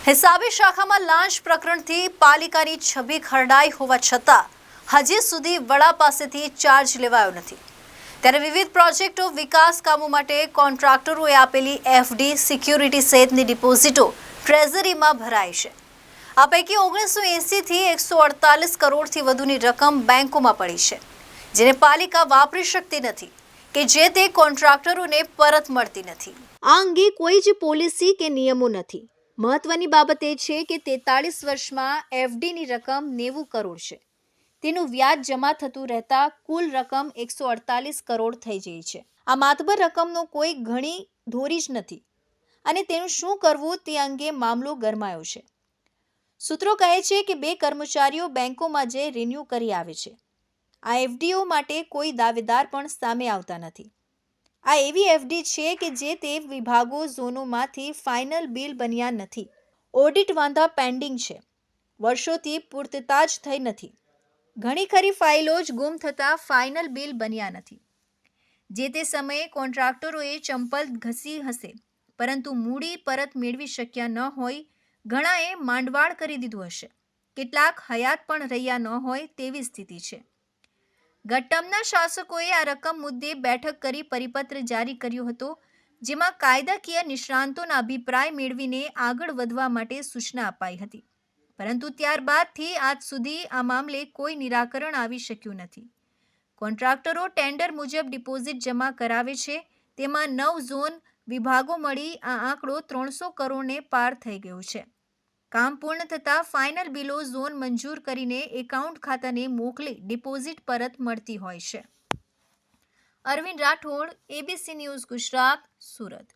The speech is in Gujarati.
હિસાબી શાખામાં લાંચ પ્રકરણથી પાલિકાની છબી ખરડાઈ હોવા છતાં હજી સુધી વડા પાસેથી ચાર્જ લેવાયો નથી। ત્યારે વિવિધ પ્રોજેક્ટો વિકાસ કામો માટે કોન્ટ્રાક્ટરોએ આપેલી એફડી સિક્યુરિટી સહિતની ડિપોઝિટો ટ્રેઝરીમાં ભરાઈ છે। આ પૈકી 1980 થી 148 કરોડથી વધુની રકમ બેંકોમાં પડી છે, જેને પાલિકા વાપરી શકતી નથી કે જે તે કોન્ટ્રાક્ટરોને પરત મળતી નથી। આ અંગે કોઈ જ પોલિસી કે નિયમો નથી। મહત્વની બાબત એ છે કે 43 વર્ષમાં એફડીની રકમ 90 કરોડ છે। તેનું વ્યાજ જમા થતું રહેતા કુલ રકમ 148 કરોડ થઈ ગઈ છે। આ માતબર રકમનો કોઈ ગણી ધોરી જ નથી અને તેનું શું કરવું તે અંગે મામલો ગરમાયો છે। સૂત્રો કહે છે કે 2 કર્મચારીઓ બેંકોમાં જઈ રિન્યૂ કરી આવે છે। આ એફડીઓ માટે કોઈ દાવેદાર પણ સામે આવતા નથી। આ એવી એફડી છે કે જે તે વિભાગો ઝોનોમાંથી ફાઇનલ બિલ બન્યા નથી। ઓડિટ વાંધા પેન્ડિંગ છે, વર્ષોથી પૂર્તતા જ થઈ નથી। ઘણી ખરી ફાઇલો જ ગુમ થતાં ફાઇનલ બિલ બન્યા નથી। જે તે સમયે કોન્ટ્રાક્ટરોએ ચંપલ ઘસી હશે, પરંતુ મૂડી પરત મેળવી શક્યા ન હોય। ઘણાએ માંડવાળ કરી દીધું હશે, કેટલાક હયાત પણ રહ્યા ન હોય તેવી સ્થિતિ છે। ગત ટર્મના શાસકોએ આ રકમ મુદ્દે બેઠક કરી પરિપત્ર જારી કર્યો હતો, જેમાં કાયદાકીય નિષ્ણાંતોના અભિપ્રાય મેળવીને આગળ વધવા માટે સૂચના અપાઈ હતી, પરંતુ ત્યારબાદથી આજ સુધી આ મામલે કોઈ નિરાકરણ આવી શક્યું નથી। કોન્ટ્રાક્ટરો ટેન્ડર મુજબ ડિપોઝિટ જમા કરાવે છે, તેમાં 9 ઝોન વિભાગો મળી આ આંકડો 300 કરોડને પાર થઈ ગયો છે। કામ પૂર્ણ થતાં ફાઇનલ બિલો ઝોન મંજૂર કરીને એકાઉન્ટ ખાતાને મોકલી ડિપોઝિટ પરત મળતી હોય છે। Arvind Rathod, ABC news Gujarat, Surat.